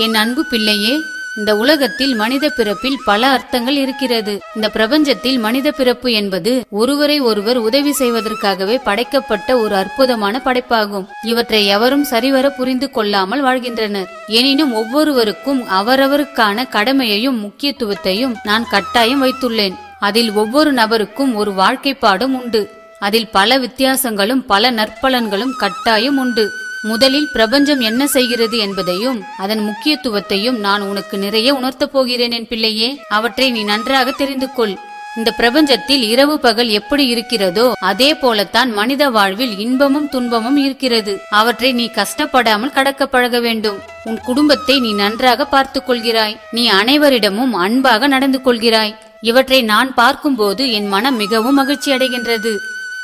என் அன்பு பிள்ளையே, இந்த உலகத்தில் மனித பிறப்பில் பல அர்த்தங்கள் இருக்கிறது. இந்த பிரபஞ்சத்தில் மனித பிறப்பு என்பது ஒருவரை ஒருவர் உதவி செய்வதற்காகவே படைக்கப்பட்ட ஒரு அற்புதமான படைப்பாகும். இவற்றை எவரும் சரிவர புரிந்து கொள்ளாமல் வாழ்கின்றனர். எனினும் ஒவ்வொருவருக்கும் அவரவருக்கான கடமையையும் முக்கியத்துவத்தையும் நான் கட்டாயம் வைத்துள்ளேன். அதில் ஒவ்வொரு நபருக்கும் ஒரு வாழ்க்கை பாடம் உண்டு. அதில் பல வித்தியாசங்களும் பல நற்பலன்களும் கட்டாயம் உண்டு. முதலில் பிரபஞ்சம் என்ன செய்கிறது என்பதையும் அதன் முக்கியத்துவத்தையும் நான் உனக்கு நிறைய உணர்த்தப் போகிறேன் என் பிள்ளையே. அவற்றை நீ நன்றாக தெரிந்து கொள். இந்த பிரபஞ்சத்தில் இரவு பகல் எப்படி இருக்கிறதோ அதே போலத்தான் மனித வாழ்வில் இன்பமும் துன்பமும் இருக்கிறது. அவற்றை நீ கஷ்டப்படாமல் கடக்க பழக வேண்டும். உன் குடும்பத்தை நீ நன்றாக பார்த்துக் கொள்கிறாய். நீ அனைவரிடமும் அன்பாக நடந்து கொள்கிறாய். இவற்றை நான் பார்க்கும்போது என் மனம் மிகவும் மகிழ்ச்சி அடைகின்றது.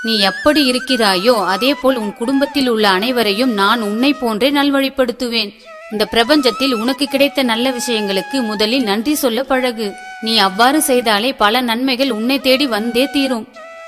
நீ எப்படி இருக்கிறாயோ அதே போல் உன் குடும்பத்தில் உள்ள அனைவரையும் நான் உன்னை போன்றே நல்வழிப்படுத்துவேன். இந்த பிரபஞ்சத்தில் உனக்கு கிடைத்த நல்ல விஷயங்களுக்கு முதலில் நன்றி சொல்ல பழகு. நீ அவ்வாறு செய்தாலே பல நன்மைகள் உன்னை தேடி வந்தே தீரும்.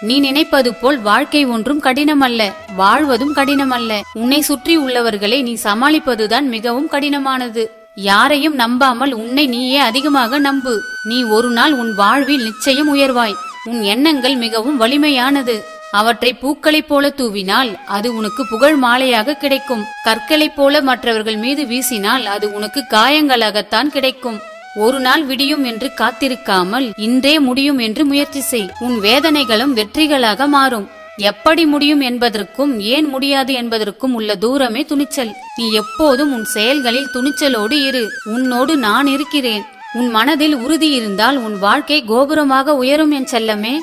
நீ நினைப்பது போல் வாழ்க்கை ஒன்றும் கடினமல்ல, வாழ்வதும் கடினமல்ல. உன்னை சுற்றி உள்ளவர்களை நீ சமாளிப்பதுதான் மிகவும் கடினமானது. யாரையும் நம்பாமல் உன்னை நீயே அதிகமாக நம்பு. நீ ஒரு நாள் உன் வாழ்வில் நிச்சயம் உயர்வாய். உன் எண்ணங்கள் மிகவும் வலிமையானது. அவற்றை பூக்களைப் போல தூவினால் அது உனக்கு புகழ் மாலையாக கிடைக்கும். கற்களைப் போல மற்றவர்கள் மீது வீசினால் அது உனக்கு காயங்களாகத்தான் கிடைக்கும். ஒரு நாள் விடியும் என்று காத்திருக்காமல் இன்றே முடியும் என்று முயற்சி செய். உன் வேதனைகளும் வெற்றிகளாக மாறும். எப்படி முடியும் என்பதற்கும் ஏன் முடியாது என்பதற்கும் உள்ள தூரமே துணிச்சல். நீ எப்போதும் உன் செயல்களில் துணிச்சலோடு இரு. உன்னோடு நான் இருக்கிறேன். உன் மனதில் உறுதி இருந்தால் உன் வாழ்க்கை கோபுரமாக உயரும் என் செல்லமே.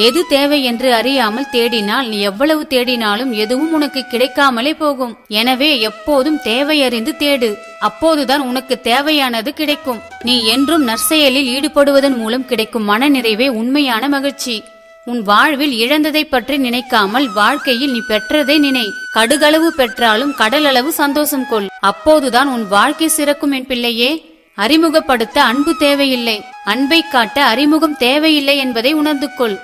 எது தேவை என்று அறியாமல் தேடினால் நீ எவ்வளவு தேடினாலும் எதுவும் உனக்கு கிடைக்காமலே போகும். எனவே எப்போதும் தேவை அறிந்து தேடு. அப்போதுதான் உனக்கு தேவையானது கிடைக்கும். நீ என்றும் நற்செயலில் ஈடுபடுவதன் மூலம் கிடைக்கும் மன நிறைவே உண்மையான மகிழ்ச்சி. உன் வாழ்வில் இழந்ததை பற்றி நினைக்காமல் வாழ்க்கையில் நீ பெற்றதை நினை. கடுகளவு பெற்றாலும் கடலளவு சந்தோஷம் கொள். அப்போதுதான் உன் வாழ்க்கை சிறக்கும் என் பிள்ளையே. அறிமுகப்படுத்த அன்பு தேவையில்லை, அன்பை காட்ட அறிமுகம் தேவையில்லை என்பதை உணர்ந்து கொள்.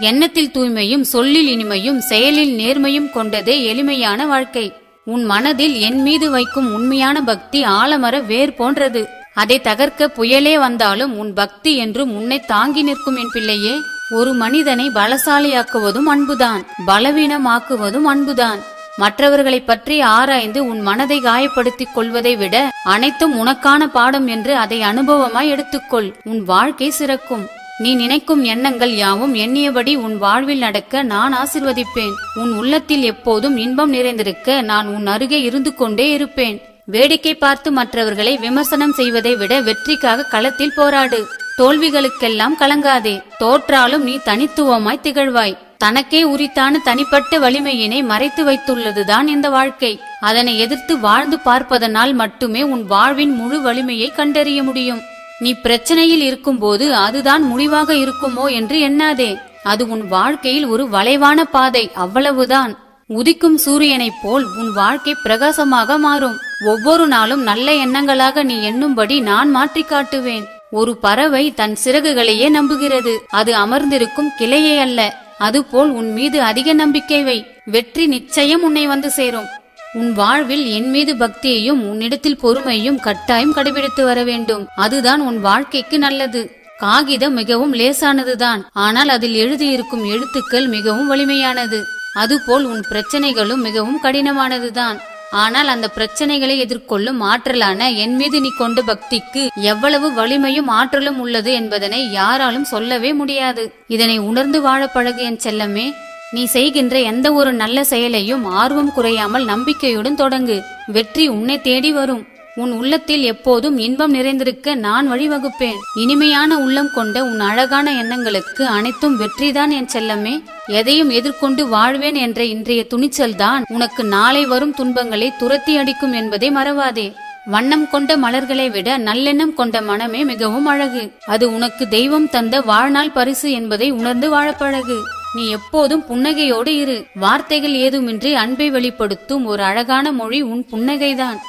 எண்ணத்தில் தூய்மையும் சொல்லில் இனிமையும் செயலில் நேர்மையும் கொண்டதே எளிமையான வாழ்க்கை. உன் மனதில் என் மீது வைக்கும் உண்மையான பக்தி ஆலமர வேர் போன்றது. அதை தகர்க்க புயலே வந்தாலும் உன் பக்தி என்றும் உன்னை தாங்கி நிற்கும் என் பிள்ளையே. ஒரு மனிதனை பலசாலியாக்குவதும் அன்புதான், பலவீனமாக்குவதும் அன்புதான். மற்றவர்களை பற்றி ஆராய்ந்து உன் மனதை காயப்படுத்திக் கொள்வதை விட அனைத்தும் உனக்கான பாடம் என்று அதை அனுபவமாய் எடுத்துக்கொள். உன் வாழ்க்கை சிறக்கும். நீ நினைக்கும் எண்ணங்கள் யாவும் எண்ணியபடி உன் வாழ்வில் நடக்க நான் ஆசிர்வதிப்பேன். உன் உள்ளத்தில் எப்போதும் இன்பம் நிறைந்திருக்க நான் உன் அருகே இருந்து கொண்டே இருப்பேன். வேடிக்கை பார்த்து மற்றவர்களை விமர்சனம் செய்வதை விட வெற்றிக்காக களத்தில் போராடு. தோல்விகளுக்கெல்லாம் கலங்காதே. தோற்றாலும் நீ தனித்துவமாய் திகழ்வாய். தனக்கே உரித்தான தனிப்பட்ட வலிமையினை மறைத்து வைத்துள்ளதுதான் இந்த வாழ்க்கை. அதனை எதிர்த்து வாழ்ந்து பார்ப்பதனால் மட்டுமே உன் வாழ்வின் முழு வலிமையை கண்டறிய முடியும். நீ பிரச்சனையில் இருக்கும்போது அதுதான் முடிவாக இருக்குமோ என்று எண்ணாதே. அது உன் வாழ்க்கையில் ஒரு வளைவான பாதை, அவ்வளவுதான். உதிக்கும் சூரியனைப் போல் உன் வாழ்க்கை பிரகாசமாக மாறும். ஒவ்வொரு நாளும் நல்ல எண்ணங்களாக நீ எண்ணும்படி நான் மாற்றி காட்டுவேன். ஒரு பறவை தன் சிறகுகளையே நம்புகிறது, அது அமர்ந்திருக்கும் கிளையே அல்ல. அதுபோல் உன் மீது அதிக நம்பிக்கை வை. வெற்றி நிச்சயம் உன்னை வந்து சேரும். உன் வாழ்வில் என் மீது பக்தியையும் உன்னிடத்தில் பொறுமையும் கட்டாயம் கடைபிடித்து வர வேண்டும். அதுதான் உன் வாழ்க்கைக்கு நல்லது. காகிதம் மிகவும் லேசானதுதான், ஆனால் அதில் எழுதியிருக்கும் எழுத்துக்கள் மிகவும் வலிமையானது. அதுபோல் உன் பிரச்சனைகளும் மிகவும் கடினமானதுதான். ஆனால் அந்த பிரச்சனைகளை எதிர்கொள்ளும் ஆற்றலான என் மீது நீ கொண்ட பக்திக்கு எவ்வளவு வலிமையும் ஆற்றலும் உள்ளது என்பதனை யாராலும் சொல்லவே முடியாது. இதனை உணர்ந்து வாழ பழகு என் செல்லமே. நீ செய்கின்ற எந்த ஒரு நல்ல செயலையும் ஆர்வம் குறையாமல் நம்பிக்கையுடன் தொடங்கு. வெற்றி உன்னை தேடி வரும். உன் உள்ளத்தில் எப்போதும் இன்பம் நிறைந்திருக்க நான் வழிவகுப்பேன். இனிமையான உள்ளம் கொண்ட உன் அழகான எண்ணங்களுக்கு அனைத்தும் வெற்றிதான் என் செல்லமே. எதையும் எதிர்கொண்டு வாழ்வேன் என்ற இன்றைய துணிச்சல்தான் உனக்கு நாளை வரும் துன்பங்களை துரத்தி அடிக்கும் என்பதை மறவாதே. வண்ணம் கொண்ட மலர்களை விட நல்லெண்ணம் கொண்ட மனமே மிகவும் அழகு. அது உனக்கு தெய்வம் தந்த வாழ்நாள் பரிசு என்பதை உணர்ந்து வாழப்பழகு. நீ எப்போதும் புன்னகையோடு இரு. வார்த்தைகள் ஏதுமின்றி அன்பை வெளிப்படுத்தும் ஒரு அழகான மொழி உன் புன்னகைதான்.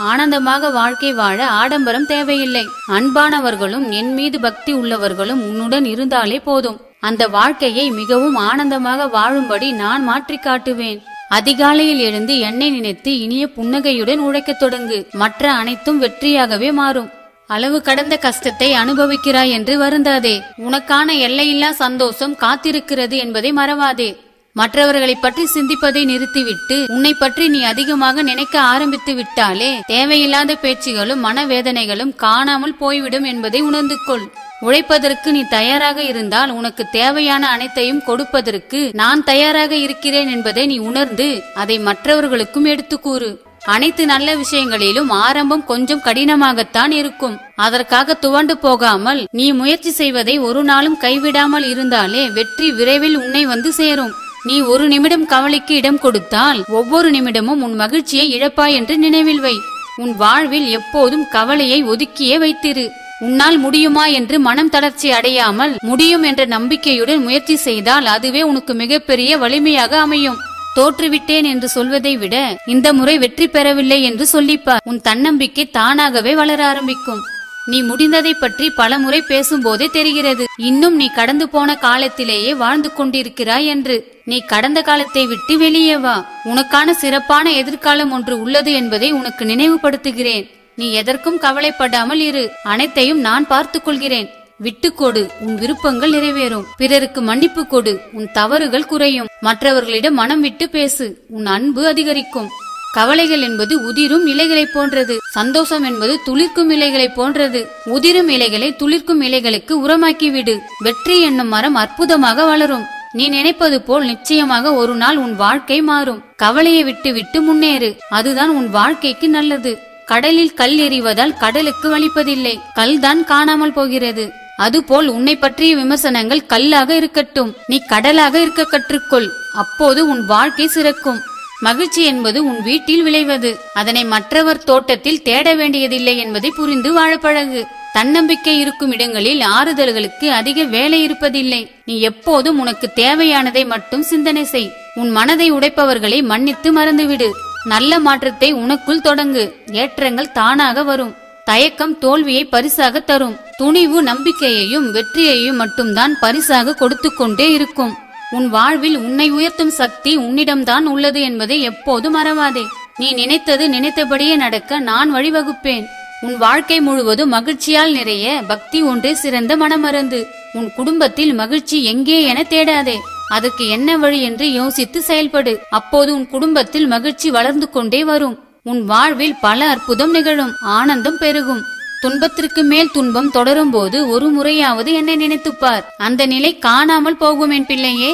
ஆனந்தமாக வாழ்க்கை வாழ ஆடம்பரம் தேவையில்லை. அன்பானவர்களும் என் மீது பக்தி உள்ளவர்களும் உன்னுடன் இருந்தாலே போதும். அந்த வாழ்க்கையை மிகவும் ஆனந்தமாக வாழும்படி நான் மாற்றி காட்டுவேன். அதிகாலையில் எழுந்து என்னை நினைத்து இனிய புன்னகையுடன் உழைக்கத் தொடங்கு. மற்ற அனைத்தும் வெற்றியாகவே மாறும். அளவு கடந்த கஷ்டத்தை அனுபவிக்கிறாய் என்று வருந்தாதே. உனக்கான எல்லையில்லா சந்தோஷம் காத்திருக்கிறது என்பதை மறவாதே. மற்றவர்களை பற்றி சிந்திப்பதை நிறுத்திவிட்டு உன்னை பற்றி நீ அதிகமாக நினைக்க ஆரம்பித்து விட்டாலே தேவையில்லாத பேச்சுகளும் மனவேதனைகளும் காணாமல் போய்விடும் என்பதை உணர்ந்து கொள். உழைப்பதற்கு நீ தயாராக இருந்தால் உனக்கு தேவையான அனைத்தையும் கொடுப்பதற்கு நான் தயாராக இருக்கிறேன் என்பதை நீ உணர்ந்து அதை மற்றவர்களுக்கும் எடுத்து கூறு. அனைத்து நல்ல விஷயங்களிலும் ஆரம்பம் கொஞ்சம் கடினமாகத்தான் இருக்கும். அதற்காக துவண்டு போகாமல் நீ முயற்சி செய்வதை ஒரு நாளும் கைவிடாமல் இருந்தாலே வெற்றி விரைவில் உன்னை வந்து சேரும். நீ ஒரு நிமிடம் கவலைக்கு இடம் கொடுத்தால் ஒவ்வொரு நிமிடமும் உன் மகிழ்ச்சியை இழப்பாய் என்று நினைவில் வை. உன் வாழ்வில் எப்போதும் கவலையை ஒதுக்கியே வைத்திரு. உன்னால் முடியுமா என்று மனம் தளர்ச்சி அடையாமல் முடியும் என்ற நம்பிக்கையுடன் முயற்சி செய்தால் அதுவே உனக்கு மிகப்பெரிய வலிமையாக அமையும். தோற்றுவிட்டேன் என்று சொல்வதை விட இந்த முறை வெற்றி பெறவில்லை என்று சொல்லிப்பார். உன் தன்னம்பிக்கை தானாகவே வளர ஆரம்பிக்கும். நீ முடிந்ததை பற்றி பல முறை பேசும்போதே தெரிகிறது இன்னும் நீ கடந்து போன காலத்திலேயே வாழ்ந்து கொண்டிருக்கிறாய் என்று. நீ கடந்த காலத்தை விட்டு வெளியே வா. உனக்கான சிறப்பான எதிர்காலம் ஒன்று உள்ளது என்பதை உனக்கு நினைவுபடுத்துகிறேன். நீ எதற்கும் கவலைப்படாமல் இரு. அனைத்தையும் நான் பார்த்துக் கொள்கிறேன். விட்டுக்கொடு, உன் விருப்பங்கள் நிறைவேறும். பிறருக்கு மன்னிப்பு கொடு, உன் தவறுகள் குறையும். மற்றவர்களிடம் மனம் விட்டு பேசு, உன் அன்பு அதிகரிக்கும். கவலைகள் என்பது உதிரும் இலைகளை போன்றது. சந்தோஷம் என்பது துளிர்க்கும் இலைகளை போன்றது. உதிரும் இலைகளை துளிர்க்கும் இலைகளுக்கு உரமாக்கிவிடு. வெற்றி என்னும் மரம் அற்புதமாக வளரும். நீ நினைப்பது போல் நிச்சயமாக ஒரு நாள் உன் வாழ்க்கை மாறும். கவலையை விட்டு விட்டு முன்னேறு. அதுதான் உன் வாழ்க்கைக்கு நல்லது. கடலில் கல் எறிவதால் கடலுக்கு வலிப்பதில்லை, கல் தான் காணாமல் போகிறது. அதுபோல் உன்னை பற்றிய விமர்சனங்கள் கல்லாக இருக்கட்டும், நீ கடலாக இருக்க கற்றுக்கொள். அப்போது உன் வாழ்க்கை சிறக்கும். மகிழ்ச்சி என்பது உன் வீட்டில் விளைவது. அதனை மற்றவர் தோட்டத்தில் தேட வேண்டியதில்லை என்பதை புரிந்து வாழ பழகு. தன்னம்பிக்கை இருக்கும் இடங்களில் ஆறுதல்களுக்கு அதிக வேலை இருப்பதில்லை. நீ எப்போதும் உனக்கு தேவையானதை மட்டும் சிந்தனை செய். உன் மனதை உடைப்பவர்களை மன்னித்து மறந்துவிடு. நல்ல மாற்றத்தை உனக்குள் தொடங்கு. ஏற்றங்கள் தானாக வரும். தயக்கம் தோல்வியை பரிசாக தரும். துணிவு நம்பிக்கையையும் வெற்றியையும் மட்டும்தான் பரிசாக கொடுத்து கொண்டே இருக்கும். உன் வாழ்வில் உன்னை உயர்த்தும் சக்தி உன்னிடம்தான் உள்ளது என்பதை எப்போதும் மறவாதே. நீ நினைத்தது நினைத்தபடியே நடக்க நான் வழிவகுப்பேன். உன் வாழ்க்கை முழுவதும் மகிழ்ச்சியால் நிறைய பக்தி ஒன்றே சிறந்த மனமருந்து. உன் குடும்பத்தில் மகிழ்ச்சி எங்கே என தேடாதே. அதற்கு என்ன வழி என்று யோசித்து செயல்படு. அப்போது உன் குடும்பத்தில் மகிழ்ச்சி வளர்ந்து கொண்டே வரும். உன் வாழ்வில் பல அற்புதம் நிகழும். ஆனந்தம் பெருகும். துன்பத்திற்கு மேல் துன்பம் தொடரும் போது ஒரு முறையாவது என்னை நினைத்துப்பார். அந்த நிலை காணாமல் போகும் என் பிள்ளையே.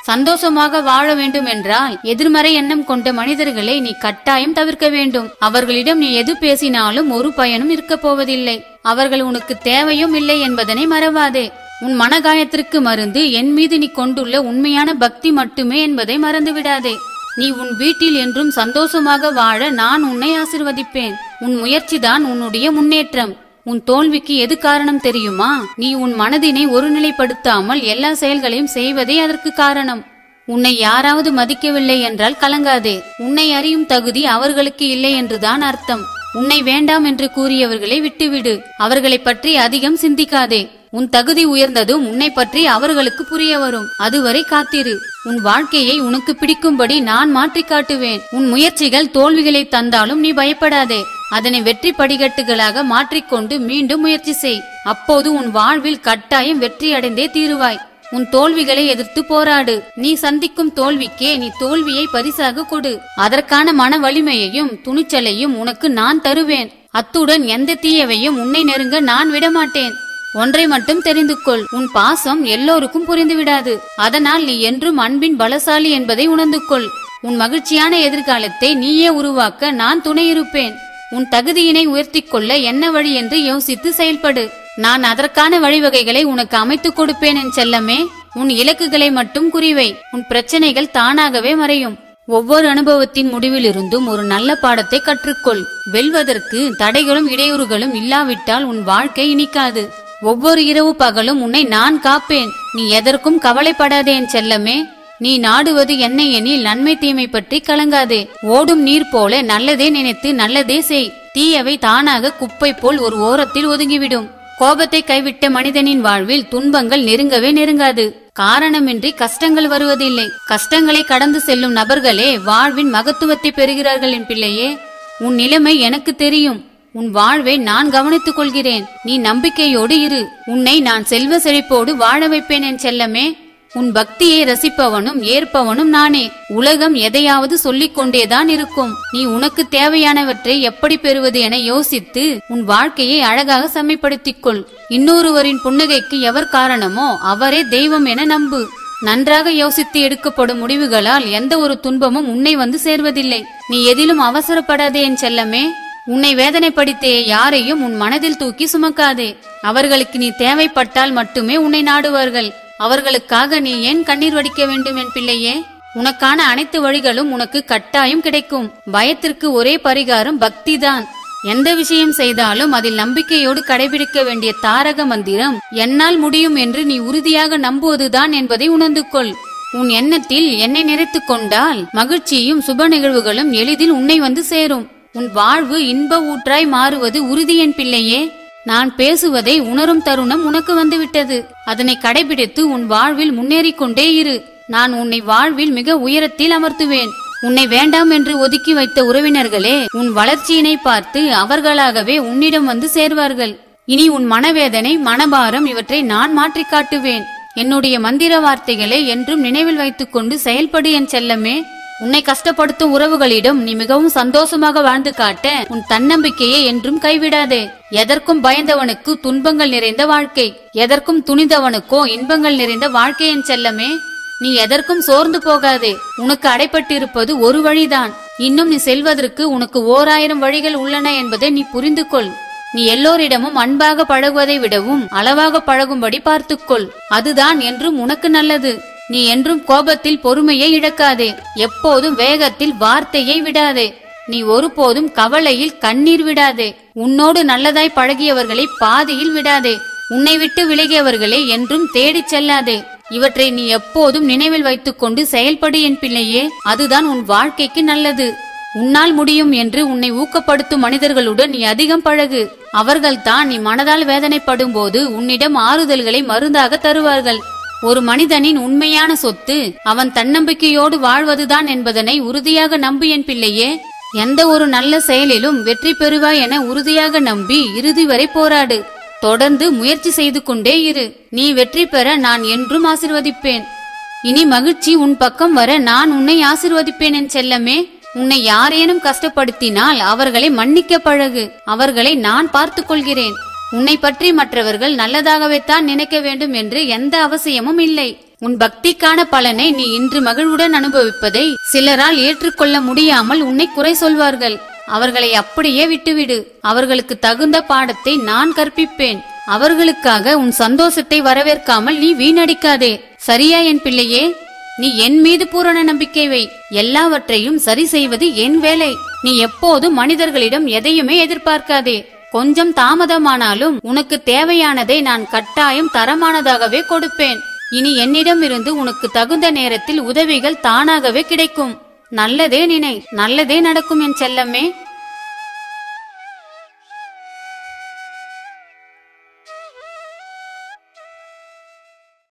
சந்தோஷமாக வாழ வேண்டும் என்றால் எதிர்மறை எண்ணம் கொண்ட மனிதர்களை நீ கட்டாயம் தவிர்க்க வேண்டும். அவர்களிடம் நீ எது பேசினாலும் ஒரு பயனும் இருக்க போவதில்லை. அவர்கள் உனக்கு தேவையும் இல்லை என்பதனை மறவாதே. உன் மனகாயத்திற்கு மருந்து என் மீது நீ கொண்டுள்ள உண்மையான பக்தி மட்டுமே என்பதை மறந்து விடாதே. நீ உன் வீட்டில் என்றும் சந்தோஷமாக வாழ நான் உன்னை ஆசிர்வதிப்பேன். உன் முயற்சிதான் உன்னுடைய முன்னேற்றம். உன் தோல்விக்கு எது காரணம் தெரியுமா? நீ உன் மனதினை ஒருநிலைப்படுத்தாமல் எல்லா செயல்களையும் செய்வதே அதற்கு காரணம். உன்னை யாராவது மதிக்கவில்லை என்றால் கலங்காதே. உன்னை அறியும் தகுதி அவர்களுக்கு இல்லை என்றுதான் அர்த்தம். உன்னை வேண்டாம் என்று கூறியவர்களை விட்டுவிடு. அவர்களை பற்றி அதிகம் சிந்திக்காதே. உன் தகுதி உயர்ந்ததும் உன்னை பற்றி அவர்களுக்கு புரிய வரும். அதுவரை காத்திரு. உன் வாழ்க்கையை உனக்கு பிடிக்கும்படி நான் மாற்றி காட்டுவேன். உன் முயற்சிகள் தோல்விகளை தந்தாலும் நீ பயப்படாதே. அதனை வெற்றி படிக்கட்டுகளாக மாற்றிக்கொண்டு மீண்டும் முயற்சி செய். அப்போது உன் வாழ்வில் கட்டாயம் வெற்றி அடைந்தே தீருவாய். உன் தோல்விகளை எதிர்த்து போராடு. நீ சந்திக்கும் தோல்விக்கே நீ தோல்வியை பரிசாக கொடு. அதற்கான மன வலிமையையும் துணிச்சலையும் உனக்கு நான் தருவேன். அத்துடன் எந்த தீயவையும் உன்னை நெருங்க நான் விடமாட்டேன். ஒன்றை மட்டும் தெரிந்து கொள், உன் பாசம் எல்லோருக்கும் புரிந்து விடாது. அதனால் நீ என்றும் அன்பின் பலசாலி என்பதை உணர்ந்து கொள். உன் மகிழ்ச்சியான எதிர்காலத்தை நீயே உருவாக்க நான் துணையிருப்பேன். உன் தகுதியினை உயர்த்தி கொள்ள என்ன வழி என்று யோசித்து செயல்படு. நான் அதற்கான வழிவகைகளை உனக்கு அமைத்துக் கொடுப்பேன் என் செல்லமே. உன் இலக்குகளை மட்டும் குறிவை. உன் பிரச்சனைகள் தானாகவே மறையும். ஒவ்வொரு அனுபவத்தின் முடிவிலிருந்தும் ஒரு நல்ல பாடத்தை கற்றுக்கொள். வெல்வதற்கு தடைகளும் இடையூறுகளும் இல்லாவிட்டால் உன் வாழ்க்கை இனிக்காது. ஒவ்வொரு இரவு பகலும் உன்னை நான் காப்பேன். நீ எதற்கும் கவலைப்படாதே என் செல்லமே. நீ நாடுவது என்னை எனில் நன்மை தீமை பற்றி கலங்காதே. ஓடும் நீர் போல நல்லதே நினைத்து நல்லதே செய். தீயவை தானாக குப்பை போல் ஒரு ஓரத்தில் ஒதுங்கிவிடும். கோபத்தை கைவிட்ட மனிதனின் வாழ்வில் துன்பங்கள் நெருங்கவே நெருங்காது. காரணமின்றி கஷ்டங்கள் வருவதில்லை. கஷ்டங்களை கடந்து செல்லும் நபர்களே வாழ்வின் மகத்துவத்தை பெறுகிறார்கள். என் பிள்ளையே, உன் நிலைமை எனக்கு தெரியும். உன் வாழ்வை நான் கவனித்துக் கொள்கிறேன். நீ நம்பிக்கையோடு இரு. உன்னை நான் செல்வ செழிப்போடு வாழ வைப்பேன் என் செல்லமே. உன் பக்தியை ரசிப்பவனும் ஏற்பவனும் நானே. உலகம் எதையாவது சொல்லிக் கொண்டேதான் இருக்கும். நீ உனக்கு தேவையானவற்றை எப்படி பெறுவது என யோசித்து உன் வாழ்க்கையை அழகாக செம்மைப்படுத்திக் கொள். இன்னொருவரின் புன்னகைக்கு எவர் காரணமோ அவரே தெய்வம் என நம்பு. நன்றாக யோசித்து எடுக்கப்படும் முடிவுகளால் எந்த ஒரு துன்பமும் உன்னை வந்து சேர்வதில்லை. நீ எதிலும் அவசரப்படாதே என் செல்லமே. உன்னை வேதனைப்படுத்திய யாரையும் உன் மனதில் தூக்கி சுமக்காதே. அவர்களுக்கு நீ தேவைப்பட்டால் மட்டுமே உன்னை நாடுவார்கள். அவர்களுக்காக நீ ஏன் கண்ணீர் வடிக்க வேண்டும் என் பிள்ளையே? உனக்கான அனைத்து வழிகளும் உனக்கு கட்டாயம் கிடைக்கும். பயத்திற்கு ஒரே பரிகாரம் பக்திதான். எந்த விஷயம் செய்தாலும் அதில் நம்பிக்கையோடு கடைபிடிக்க வேண்டிய தாரக மந்திரம் என்னால் முடியும் என்று நீ உறுதியாக நம்புவதுதான் என்பதை உணர்ந்து கொள். உன் எண்ணத்தில் என்னை நிறைத்துக் கொண்டால் மகிழ்ச்சியும் சுப நிகழ்வுகளும் எளிதில் உன்னை வந்து சேரும். உன் வாழ்வு இன்ப ஊற்றாய் மாறுவது உறுதி என் பிள்ளையே. நான் பேசுவதை உணரும் தருணம் உனக்கு வந்துவிட்டது. அதனை கடைபிடித்து உன் வாழ்வில் முன்னேறிக் கொண்டே இரு. நான் உன்னை வாழ்வில் மிக உயரத்தில் அமர்த்துவேன். உன்னை வேண்டாம் என்று ஒதுக்கி வைத்த உறவினர்களே உன் வளர்ச்சியினை பார்த்து அவர்களாகவே உன்னிடம் வந்து சேர்வார்கள். இனி உன் மனவேதனை, மனபாரம் இவற்றை நான் மாற்றி காட்டுவேன். என்னுடைய மந்திர வார்த்தைகளை என்றும் நினைவில் வைத்துக் கொண்டு செயல்படு என் செல்லமே. உன்னை கஷ்டப்படுத்தும் உறவுகளிடம் நீ மிகவும் சந்தோஷமாக வாழ்ந்து காட்ட உன் தன்னம்பிக்கையை என்றும் கைவிடாதே. எதற்கும் பயந்தவனுக்கு துன்பங்கள் நிறைந்த வாழ்க்கை, எதற்கும் துணிந்தவனுக்கோ இன்பங்கள் நிறைந்த வாழ்க்கை என் செல்லமே. நீ எதற்கும் சோர்ந்து போகாதே. உனக்கு அடைப்பட்டிருப்பது ஒரு வழிதான். இன்னும் நீ செல்வதற்கு உனக்கு 1000 வழிகள் உள்ளன என்பதை நீ புரிந்து கொள். நீ எல்லோரிடமும் அன்பாக பழகுவதை விடவும் அளவாக பழகும்படி பார்த்துக்கொள். அதுதான் என்றும் உனக்கு நல்லது. நீ என்றும் கோபத்தில் பொறுமையை இழக்காதே. எப்போதும் வேகத்தில் வார்த்தையை விடாதே. நீ ஒருபோதும் கவலையில் கண்ணீர் விடாதே. உன்னோடு நல்லதாய் பழகியவர்களை பாதியில் விடாதே. உன்னை விட்டு விலகியவர்களை என்றும் தேடிச் செல்லாதே. இவற்றை நீ எப்போதும் நினைவில் வைத்துக் கொண்டு செயல்படு என் பிள்ளையே. அதுதான் உன் வாழ்க்கைக்கு நல்லது. உன்னால் முடியும் என்று உன்னை ஊக்கப்படுத்தும் மனிதர்களுடன் நீ அதிகம் பழகு. அவர்கள்தான் நீ மனதால் வேதனைப்படும் போது உன்னிடம் ஆறுதல்களை மருந்தாக தருவார்கள். ஒரு மனிதனின் உண்மையான சொத்து அவன் தன்னம்பிக்கையோடு வாழ்வதுதான் என்பதனை உறுதியாக நம்பு என் பிள்ளையே. எந்த ஒரு நல்ல செயலிலும் வெற்றி பெறுவாய் என உறுதியாக நம்பி இறுதி வரை போராடு. தொடர்ந்து முயற்சி செய்து கொண்டே இரு. நீ வெற்றி பெற நான் என்றும் ஆசிர்வதிப்பேன். இனி மகிழ்ச்சி உன் பக்கம் வர நான் உன்னை ஆசிர்வதிப்பேன் என் செல்லமே. உன்னை யாரேனும் கஷ்டப்படுத்தினால் அவர்களை மன்னிக்க பழகு. அவர்களை நான் பார்த்துக் கொள்கிறேன். உன்னை பற்றி மற்றவர்கள் நல்லதாகவே தான் நினைக்க வேண்டும் என்று எந்த அவசியமும் இல்லை. உன் பக்திக்கான பலனை நீ இன்று மகிழ்வுடன் அனுபவிப்பதை சிலரால் ஏற்றுக்கொள்ள முடியாமல் உன்னை குறை சொல்வார்கள். அவர்களை அப்படியே விட்டுவிடு. அவர்களுக்கு தகுந்த பாடத்தை நான் கற்பிப்பேன். அவர்களுக்காக உன் சந்தோஷத்தை வரவேற்காமல் நீ வீணடிக்காதே. சரியா என் பிள்ளையே? நீ என் மீது பூரண நம்பிக்கை வை. எல்லாவற்றையும் சரி செய்வது என் வேலை. நீ எப்போதும் மனிதர்களிடம் எதையுமே எதிர்பார்க்காதே. கொஞ்சம் தாமதமானாலும் உனக்கு தேவையானதை நான் கட்டாயம் தரமானதாகவே கொடுப்பேன். இனி என்னிடம் இருந்து உனக்கு தகுந்த நேரத்தில் உதவிகள் தானாகவே கிடைக்கும். நல்லதே நினை, நல்லதே நடக்கும் என் செல்லமே.